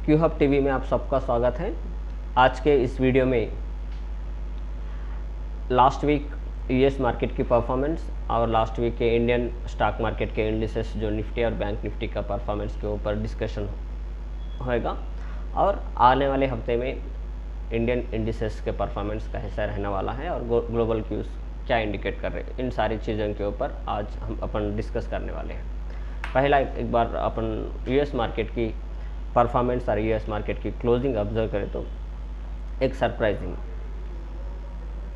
Q hub TV में आप सबका स्वागत है। आज के इस वीडियो में लास्ट वीक यूएस मार्केट की परफॉर्मेंस और लास्ट वीक के इंडियन स्टॉक मार्केट के इंडिसेस जो निफ्टी और बैंक निफ्टी का परफॉर्मेंस के ऊपर डिस्कशन होएगा और आने वाले हफ्ते में इंडियन इंडिसेस के परफॉर्मेंस का हिस्सा रहने वाला है और ग्लोबल क्यूज क्या इंडिकेट कर रहे हैं, इन सारी चीज़ों के ऊपर आज हम अपन डिस्कस करने वाले हैं। पहला एक बार अपन यूएस मार्केट की परफॉर्मेंस और यूएस मार्केट की क्लोजिंग ऑब्जर्व करें तो एक सरप्राइजिंग,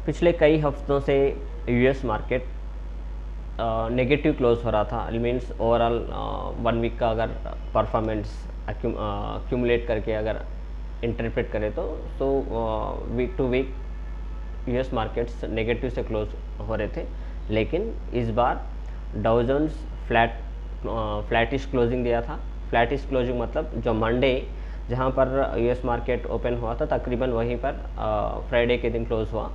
पिछले कई हफ्तों से यूएस मार्केट नेगेटिव क्लोज हो रहा था। मीन्स ओवरऑल 1 वीक का अगर परफॉर्मेंस एक्यूमुलेट करके अगर इंटरप्रेट करें तो week to week US markets negative से क्लोज हो रहे थे, लेकिन इस बार डाउ जोन्स फ्लैटिश क्लोजिंग दिया था। फ्लैटिश क्लोजिंग मतलब जो मंडे जहां पर यूएस मार्केट ओपन हुआ था तकरीबन वहीं पर फ्राइडे के दिन क्लोज हुआ,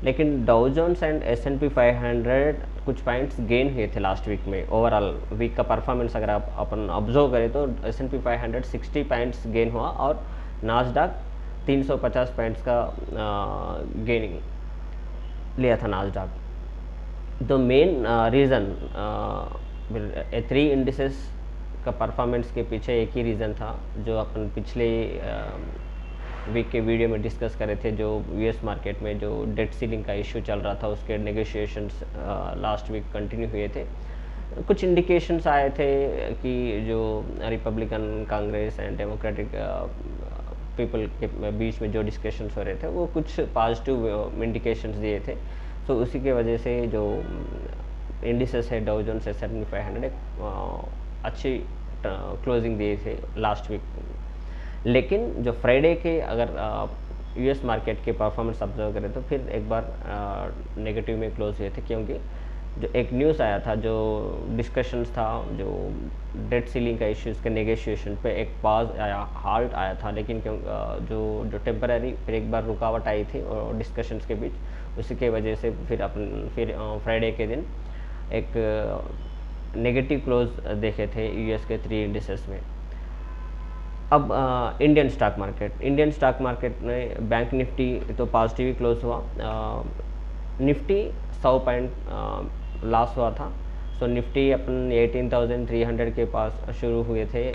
लेकिन डाउ जोन्स एंड S&P 500 कुछ पॉइंट्स गेन हुए थे लास्ट वीक में। ओवरऑल वीक का परफॉर्मेंस अगर आप अपन ऑब्जर्व करें तो S&P 500 60 पॉइंट्स गेन हुआ और नास्डॉक 350 पॉइंट्स का गेनिंग लिया था नास्डॉक। द मेन रीज़न 3 इंडिसेस का परफॉर्मेंस के पीछे एक ही रीज़न था जो अपन पिछले वीक के वीडियो में डिस्कस करे थे। जो यूएस मार्केट में जो डेट सीलिंग का इशू चल रहा था उसके नेगोशिएशंस लास्ट वीक कंटिन्यू हुए थे। कुछ इंडिकेशंस आए थे कि जो Republican Congress and democratic people के बीच में जो डिस्कशंस हो रहे थे वो कुछ पॉजिटिव इंडिकेशंस दिए थे। तो उसी के वजह से जो इंडिसेस है डाउ जोन्स S&P 500 अच्छी क्लोजिंग दिए थे लास्ट वीक। लेकिन जो फ्राइडे के अगर यूएस मार्केट के परफॉर्मेंस ऑब्जर्व करें तो फिर एक बार नेगेटिव में क्लोज हुए थे, क्योंकि जो एक न्यूज़ आया था, जो डिस्कशंस था, जो डेट सीलिंग का इश्यूज़ के नेगोशिएशन पे एक पॉज आया, हाल्ट आया था, लेकिन क्यों जो टेम्पररी फिर एक बार रुकावट आई थी और डिस्कशंस के बीच, उसी के वजह से फिर फ्राइडे के दिन एक नेगेटिव क्लोज देखे थे यूएस के 3 इंडिसेस में। अब इंडियन स्टॉक मार्केट में बैंक निफ्टी तो पॉजिटिव ही क्लोज हुआ। निफ्टी 100 पॉइंट लॉस हुआ था। सो निफ्टी अपन 18,300 के पास शुरू हुए थे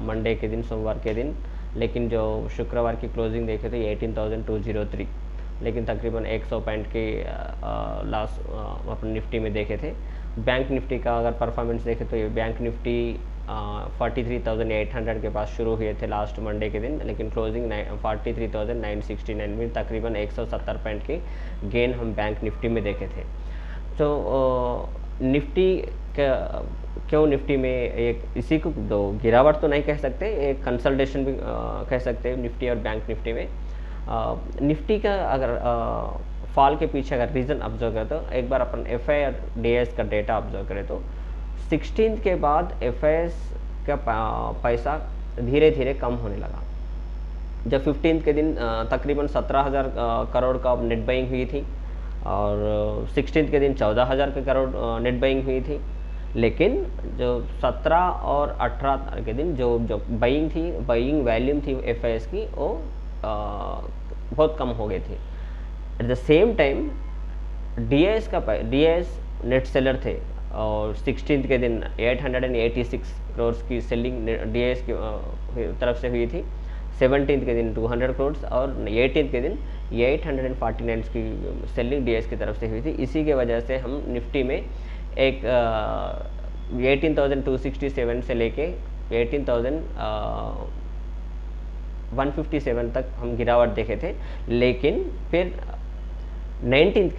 मंडे के दिन, सोमवार के दिन, लेकिन जो शुक्रवार की क्लोजिंग देखे थे 18,203, लेकिन तकरीबन 100 पॉइंट के लॉस अपन निफ्टी में देखे थे। बैंक निफ्टी का अगर परफॉर्मेंस देखे तो ये बैंक निफ्टी 43,800 के पास शुरू हुए थे लास्ट मंडे के दिन, लेकिन क्लोजिंग 43,969 में तकरीबन 170 पॉइंट के गेन हम बैंक निफ्टी में देखे थे। तो निफ्टी क्यों निफ्टी में एक इसी को दो गिरावट तो नहीं कह सकते, एक कंसल्टेशन भी कह सकते हैं निफ्टी और बैंक निफ्टी में। निफ्टी का अगर फॉल के पीछे अगर रीज़न ऑब्जर्व करें तो एक बार अपन FI और DIS का डेटा ऑब्जर्व करें तो 16 के बाद FIS का पैसा धीरे धीरे कम होने लगा। जब 15 के दिन तकरीबन 17,000 करोड़ का नेट बाइंग हुई थी और 16 के दिन 14,000 करोड़ नेट बाइंग हुई थी, लेकिन जो 17 और 18 के दिन जो बाइंग वैल्यूम थी FIS की वो बहुत कम हो गई थी। At the same time DIS net seller थे और 16 के दिन 886 करोड़ की सेलिंग DIS की तरफ से हुई थी। 17 के दिन 200 करोड़ और 18 के दिन 849 की सेलिंग DIS की तरफ से हुई थी। इसी के वजह से हम निफ्टी में एक 18,267 से लेके 18,157 तक हम गिरावट देखे थे। लेकिन फिर 19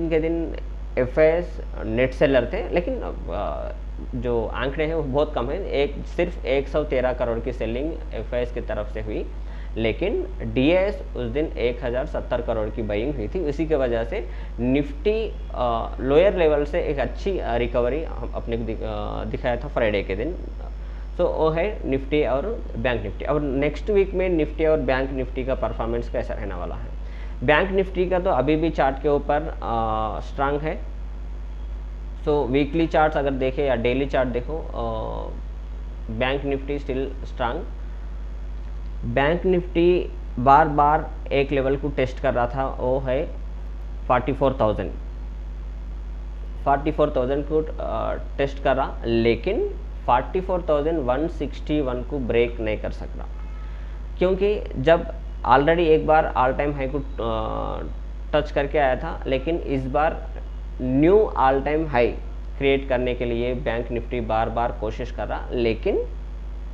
के दिन FIS नेट सेलर थे, लेकिन जो आंकड़े हैं वो बहुत कम है। सिर्फ 113 करोड़ की सेलिंग FIS की तरफ से हुई, लेकिन DIS उस दिन 1070 करोड़ की बाइंग हुई थी। इसी के वजह से निफ्टी लोअर लेवल से एक अच्छी रिकवरी अपने दिखाया था फ्राइडे के दिन। तो वो है निफ्टी और बैंक निफ्टी। और नेक्स्ट वीक में निफ्टी और बैंक निफ्टी का परफॉर्मेंस कैसा रहने वाला है? बैंक निफ्टी का तो अभी भी चार्ट के ऊपर स्ट्रांग है। सो वीकली चार्ट्स अगर देखें या डेली चार्ट देखो, bank Nifty still strong bank Nifty बार बार एक लेवल को टेस्ट कर रहा था, वो है 44,000 को टेस्ट कर रहा, लेकिन 44,161 को ब्रेक नहीं कर सक रहा, क्योंकि जब ऑलरेडी एक बार ऑल टाइम हाई को टच करके आया था, लेकिन इस बार new all time high create करने के लिए बैंक निफ्टी बार बार कोशिश कर रहा, लेकिन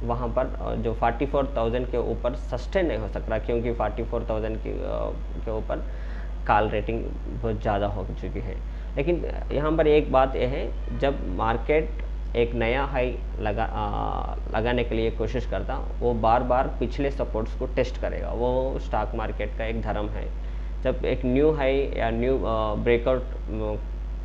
वहाँ पर जो 44,000 के ऊपर सस्टेन नहीं हो सक रहा, क्योंकि 44,000 के ऊपर कॉल रेटिंग बहुत ज़्यादा हो चुकी है। लेकिन यहाँ पर एक बात यह है, जब मार्केट एक नया हाई लगाने के लिए कोशिश करता, वो बार बार पिछले सपोर्ट्स को टेस्ट करेगा। वो स्टॉक मार्केट का एक धर्म है। जब एक न्यू हाई या न्यू ब्रेकआउट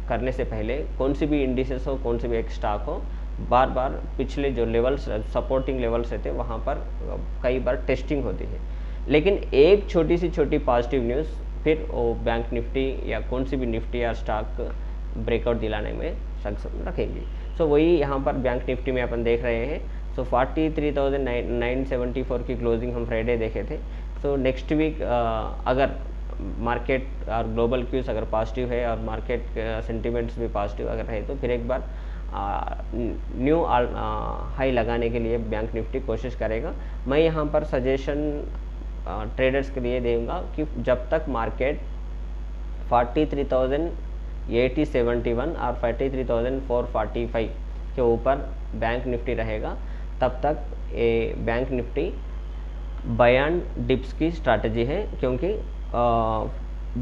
करने से पहले कोई सी भी इंडिसेस हो, कौन सी भी एक स्टॉक हो, बार बार पिछले जो लेवल्स सपोर्टिंग लेवल्स रहते वहाँ पर कई बार टेस्टिंग होती है। लेकिन एक छोटी पॉजिटिव न्यूज़ फिर वो बैंक निफ्टी या कौन सी भी निफ्टी या स्टॉक ब्रेकआउट दिलाने में सक्षम रखेंगी। सो वही यहाँ पर बैंक निफ्टी में अपन देख रहे हैं। सो 43,974 की क्लोजिंग हम फ्राइडे देखे थे। सो नेक्स्ट वीक अगर मार्केट और ग्लोबल क्यूज अगर पॉजिटिव है और मार्केट सेंटिमेंट्स भी पॉजिटिव अगर है, तो फिर एक बार न्यू हाई लगाने के लिए बैंक निफ्टी कोशिश करेगा। मैं यहाँ पर सजेशन ट्रेडर्स के लिए दूंगा कि जब तक मार्केट 43,071 और 43,445 के ऊपर बैंक निफ्टी रहेगा, तब तक ये bank Nifty buy and dips की स्ट्रैटेजी है। क्योंकि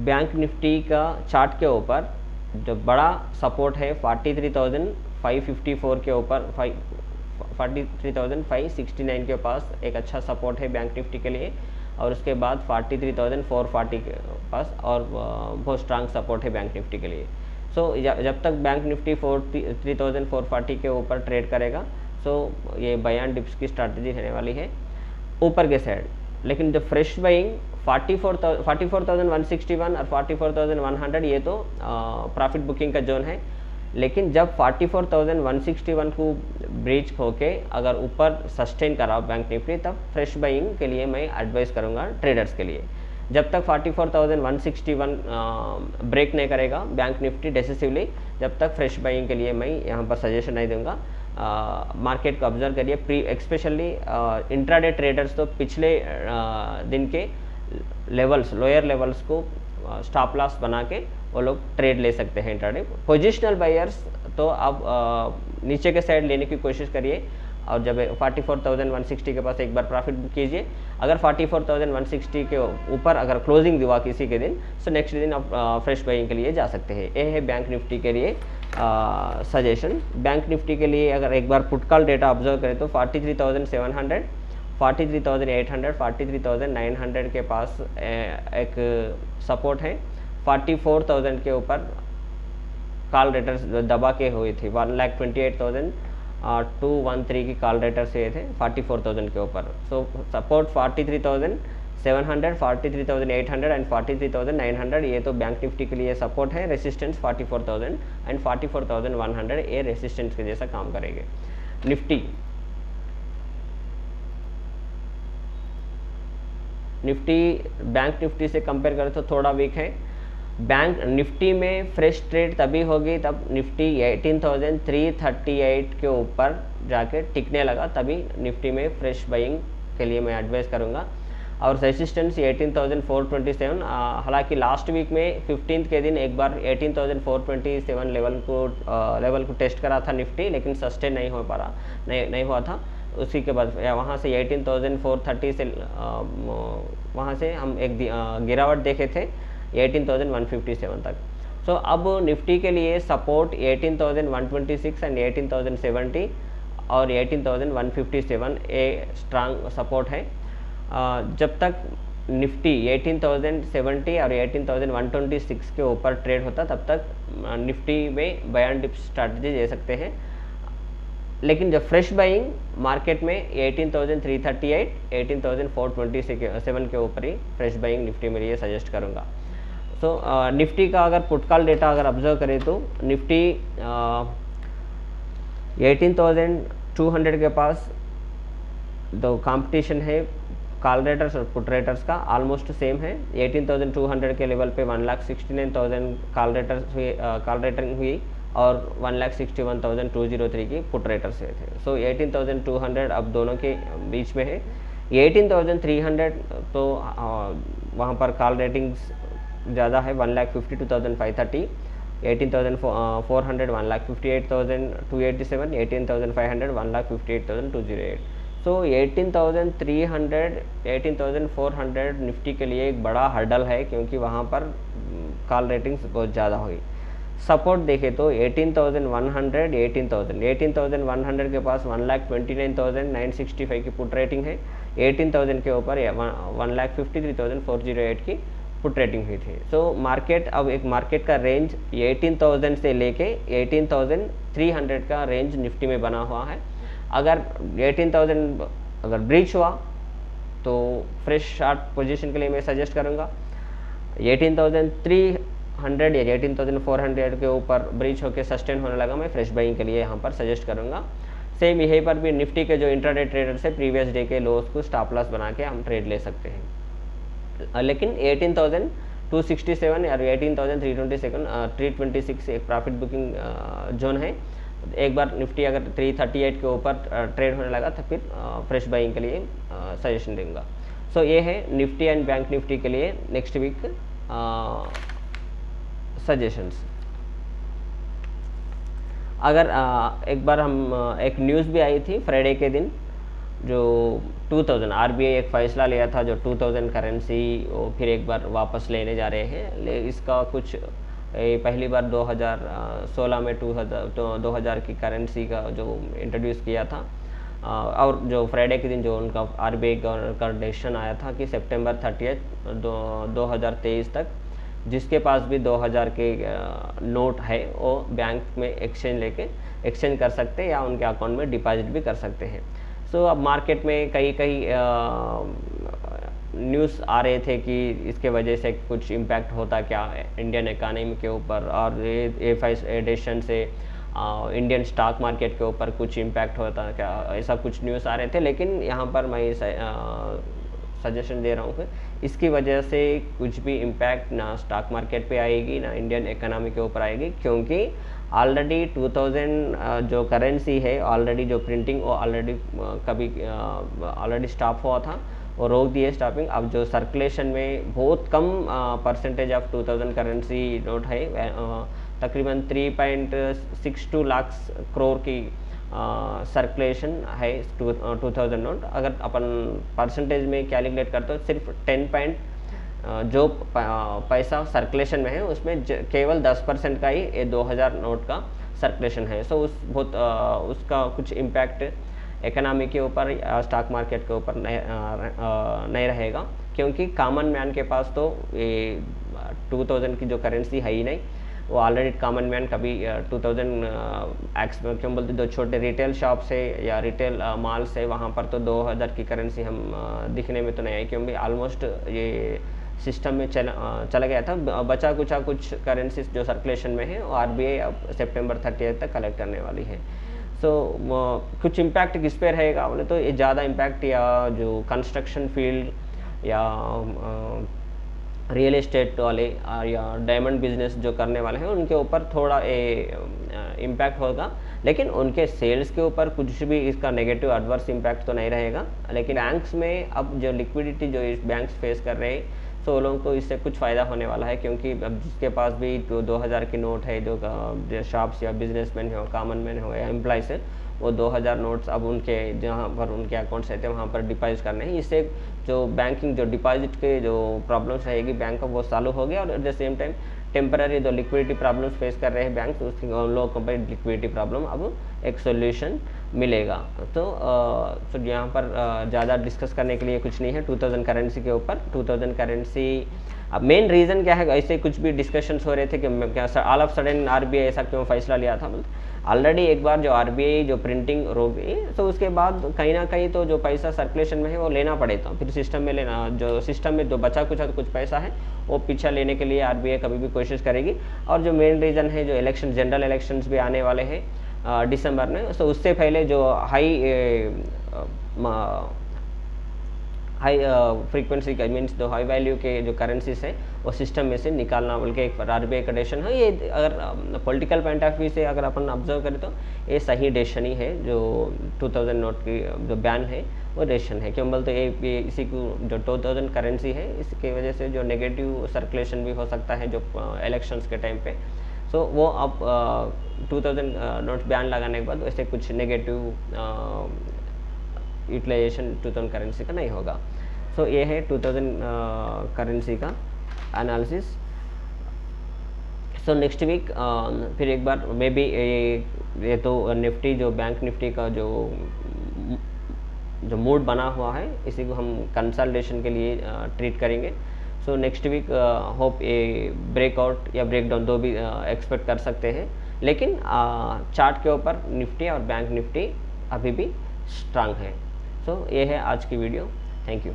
बैंक निफ्टी का चार्ट के ऊपर जो बड़ा सपोर्ट है 43,554 के ऊपर, 43,569 के पास एक अच्छा सपोर्ट है बैंक निफ्टी के लिए, और उसके बाद 43,440 के पास और बहुत स्ट्रांग सपोर्ट है बैंक निफ्टी के लिए। सो जब तक बैंक निफ्टी 43,440 के ऊपर ट्रेड करेगा, सो ये बाय एंड डिप्स की स्ट्रैटेजी रहने वाली है ऊपर के साइड। लेकिन जो फ्रेश बाइंग 44,161 और 44,100 ये तो प्रॉफिट बुकिंग का जोन है। लेकिन जब 44,161 को ब्रीच होके अगर ऊपर सस्टेन करा बैंक निफ्टी, तब फ्रेश बाइंग के लिए मैं एडवाइस करूंगा ट्रेडर्स के लिए। जब तक 44,161 ब्रेक नहीं करेगा बैंक निफ्टी डिसिसिवली, जब तक फ्रेश बाइंग के लिए मैं यहाँ पर सजेशन नहीं दूंगा। मार्केट को ऑब्जर्व करिए, एक्स्पेशली इंट्राडे ट्रेडर्स तो पिछले दिन के लेवल्स, लोअर लेवल्स को स्टॉप लॉस बना के वो लोग ट्रेड ले सकते हैं इंट्राडे। पोजिशनल बायर्स तो अब नीचे के साइड लेने की कोशिश करिए, और जब 44,160 के पास एक बार प्रॉफिट बुक कीजिए। अगर 44,160 के ऊपर अगर क्लोजिंग हुआ किसी के दिन, सो नेक्स्ट दिन आप फ्रेश बाइंग के लिए जा सकते हैं। ये है बैंक निफ्टी के लिए सजेशन। बैंक निफ्टी के लिए अगर एक बार पुट कॉल डेटा ऑब्जर्व करें तो 43,700, 43,800, 43,900 के पास एक सपोर्ट है। 44,000 के ऊपर कॉल रेटर्स दबा के हुए थे, 1,28,213 की कॉल रेटर्स हुए थे 44,000 के ऊपर। सो सपोर्ट 43,700, 43,800 एंड 43,900 ये तो बैंक निफ्टी के लिए सपोर्ट है। रेसिस्टेंस 44,000 एंड 44,100 ये रेसिस्टेंस के जैसा काम करेंगे। निफ्टी बैंक निफ्टी से कंपेयर करें तो थोड़ा वीक है। बैंक निफ्टी में फ्रेश ट्रेड तभी होगी तब निफ्टी 18,338 के ऊपर जाके टिकने लगा, तभी निफ्टी में फ्रेश बाइंग के लिए मैं एडवाइस करूंगा। और रेजिस्टेंस 18,427, हालांकि लास्ट वीक में 15th के दिन एक बार 18,427 लेवल को टेस्ट करा था निफ्टी, लेकिन सस्टेन नहीं हो पा रहा, नहीं हुआ था। उसी के बाद वहाँ से 18,430 से वहाँ से हम एक गिरावट देखे थे 18,157 तक। सो अब निफ्टी के लिए सपोर्ट 18,126 एंड 18,070 और 18,157 ए स्ट्रांग सपोर्ट है। जब तक निफ्टी 18,070 और 18,126 के ऊपर ट्रेड होता, तब तक निफ्टी में बाय एंड डिप स्ट्रैटेजी दे सकते हैं। लेकिन जब फ्रेश बाइंग मार्केट में 18,338, 18,427 के ऊपर ही फ्रेश बाइंग निफ्टी में लिए सजेस्ट करूँगा। सो निफ्टी का अगर पुट कॉल डेटा अगर ऑब्जर्व करें तो निफ्टी 18,200 के पास तो कंपटीशन है कॉल रेटर्स और पुट रेटर्स का ऑलमोस्ट सेम है। 18,200 के लेवल पे 1,69,000 कॉल रेटिंग हुई और 1,61,203 की पुट रेटर्स हुए थे। सो 18,200 अब दोनों के बीच में है। 18,300 तो वहाँ पर कॉल रेटिंग्स ज़्यादा है, 1,52,530। 18,400 1,58,287, 18,500 1,58,208। सो 18,300 18,400 निफ्टी के लिए एक बड़ा हर्डल है, क्योंकि वहाँ पर कॉल रेटिंग्स बहुत ज़्यादा हुई। सपोर्ट देखें तो 18,100 18,100 के पास 1,29,965 की पुट रेटिंग है। 18,000 के ऊपर 1,53,408 की पुट रेटिंग हुई थी। सो मार्केट अब एक मार्केट का रेंज 18,000 से लेके 18,300 का रेंज निफ्टी में बना हुआ है। अगर 18,000 अगर ब्रीच हुआ तो फ्रेश शॉर्ट पोजीशन के लिए मैं सजेस्ट करूँगा। 18,300 या 18,400 के ऊपर ब्रीच होकर सस्टेन होने लगा, मैं फ्रेश बाइंग के लिए यहाँ पर सजेस्ट करूँगा। सेम यहीं पर भी निफ्टी के जो इंट्राडे ट्रेडर्स है प्रीवियस डे के लोस को स्टॉप लॉस बना के हम ट्रेड ले सकते हैं। लेकिन 18,267 या 18,326 एक प्रॉफिट बुकिंग जोन है। एक बार निफ्टी अगर 338 के ऊपर ट्रेड होने लगा तो फिर फ्रेश बाइंग के लिए सजेशन दूंगा। सो ये है निफ्टी एंड बैंक निफ्टी के लिए नेक्स्ट वीक सजेशंस। अगर एक बार हम एक न्यूज़ भी आई थी फ्राइडे के दिन, जो 2000 आरबीआई एक फ़ैसला लिया था जो 2000 करेंसी वो फिर एक बार वापस लेने जा रहे हैं। इसका कुछ पहली बार 2016 में 2000 की करेंसी का जो इंट्रोड्यूस किया था, और जो फ्राइडे के दिन जो उनका आरबीआई गवर्नर का डिसीजन आया था कि सितंबर 30 2023 तक जिसके पास भी 2000 के नोट है वो बैंक में एक्सचेंज कर सकते हैं या उनके अकाउंट में डिपॉजिट भी कर सकते हैं। सो अब मार्केट में कई न्यूज़ आ रहे थे कि इसके वजह से कुछ इम्पैक्ट होता क्या इंडियन इकानमी के ऊपर, और ये डिसीजन से इंडियन स्टॉक मार्केट के ऊपर कुछ इम्पैक्ट होता क्या, ऐसा कुछ न्यूज़ आ रहे थे। लेकिन यहाँ पर मैं सजेशन दे रहा हूँ कि इसकी वजह से कुछ भी इम्पैक्ट ना स्टॉक मार्केट पे आएगी ना इंडियन इकोनॉमी के ऊपर आएगी, क्योंकि ऑलरेडी 2000 जो करेंसी है ऑलरेडी जो प्रिंटिंग वो ऑलरेडी स्टॉप हुआ था, वो रोक दिए स्टॉपिंग। अब जो सर्कुलेशन में बहुत कम परसेंटेज ऑफ 2000 करेंसी नोट है, तकरीबन 3.62 लाख करोड़ की सर्कुलेशन है 2000 नोट। अगर अपन परसेंटेज में कैलकुलेट करते हो सिर्फ 10 जो पैसा सर्कुलेशन में है उसमें केवल 10% का ही ये 2000 नोट का सर्कुलेशन है। सो उसका कुछ इम्पैक्ट इकोनॉमी के ऊपर या स्टॉक मार्केट के ऊपर नहीं रहेगा, क्योंकि कॉमन मैन के पास तो ये 2000 की जो करेंसी है ही नहीं। वो ऑलरेडी कॉमन मैन कभी 2000 क्यों बोलते, जो छोटे रिटेल शॉप्स है या रिटेल मॉल्स है वहाँ पर तो 2000 की करेंसी हम दिखने में तो नहीं आई, क्योंकि ऑलमोस्ट ये सिस्टम में चला गया था। बचा कुछ करेंसीज जो सर्कुलेशन में है वो आरबीआई अब सितंबर 30 तक कलेक्ट करने वाली है। सो कुछ इम्पैक्ट किस पे रहेगा बोले तो ये ज़्यादा इम्पैक्ट या जो कंस्ट्रक्शन फील्ड या रियल एस्टेट वाले या डायमंड बिजनेस जो करने वाले हैं उनके ऊपर थोड़ा इम्पैक्ट होगा, लेकिन उनके सेल्स के ऊपर कुछ भी इसका नेगेटिव एडवर्स इम्पैक्ट तो नहीं रहेगा। लेकिन बैंक्स में अब जो लिक्विडिटी जो इस बैंक्स फेस कर रहे हैं तो उन लोगों को इससे कुछ फ़ायदा होने वाला है, क्योंकि अब जिसके पास भी 2000 की नोट है, जो शॉप्स या बिजनेसमैन हो, कॉमन मैन हो या एम्प्लॉयज़ है, वो 2000 नोट्स अब उनके जहाँ पर उनके अकाउंट्स रहते हैं वहाँ पर डिपॉजिट करने हैं। इससे जो बैंकिंग जो डिपॉजिट के जो प्रॉब्लम्स रहेगी बैंक का वो चालू हो गया, और at the same time temporary जो लिक्विडिटी प्रॉब्लम्स फेस कर रहे हैं बैंक, तो उसकी उन लोगों को लिक्विडिटी प्रॉब्लम अब एक सोल्यूशन मिलेगा। तो यहाँ पर ज़्यादा डिस्कस करने के लिए कुछ नहीं है 2000 करेंसी के ऊपर। 2000 करेंसी अब मेन रीज़न क्या है, ऐसे कुछ भी डिस्कशंस हो रहे थे कि क्या ऑल ऑफ सडन आरबीआई ऐसा क्यों फैसला लिया था। ऑलरेडी एक बार जो आरबीआई जो प्रिंटिंग रोक गई तो उसके बाद कहीं ना कहीं तो जो पैसा सर्कुलेशन में है वो लेना पड़ेगा, फिर सिस्टम में लेना, जो सिस्टम में जो बचा कुछ पैसा है वो पीछा लेने के लिए आरबीआई कभी भी कोशिश करेगी। और जो मेन रीज़न है जो इलेक्शन, जनरल इलेक्शंस भी आने वाले हैं दिसंबर में, तो उससे पहले जो हाई हाई फ्रीक्वेंसी का मीन्स जो हाई वैल्यू के जो करेंसीज है वो सिस्टम में से निकालना बोल के एक RBI का डिसीजन है। ये अगर पॉलिटिकल पॉइंट ऑफ व्यू से अगर अपन ऑब्जर्व करें तो ये सही डिसीजन ही है। जो 2000 नोट की जो बैन है वो डिसीजन है। क्यों बोलते ये इसी को जो 2000 करेंसी है इसकी वजह से जो नेगेटिव सर्कुलेशन भी हो सकता है जो इलेक्शंस के टाइम पे। सो वो अब 2000 नोट बैन लगाने के बाद वैसे कुछ नेगेटिव यूटिलाइजेशन 2000 करेंसी का नहीं होगा। सो ये है 2000 करेंसी का एनालिसिस। सो नेक्स्ट वीक फिर एक बार मे बी ये तो निफ्टी जो बैंक निफ्टी का जो मूड बना हुआ है इसी को हम कंसल्टेशन के लिए ट्रीट करेंगे। सो नेक्स्ट वीक होप ये ब्रेकआउट या ब्रेकडाउन दो भी एक्सपेक्ट कर सकते हैं, लेकिन चार्ट के ऊपर निफ्टी और बैंक निफ्टी अभी भी स्ट्रांग है। सो ये है आज की वीडियो। Thank you.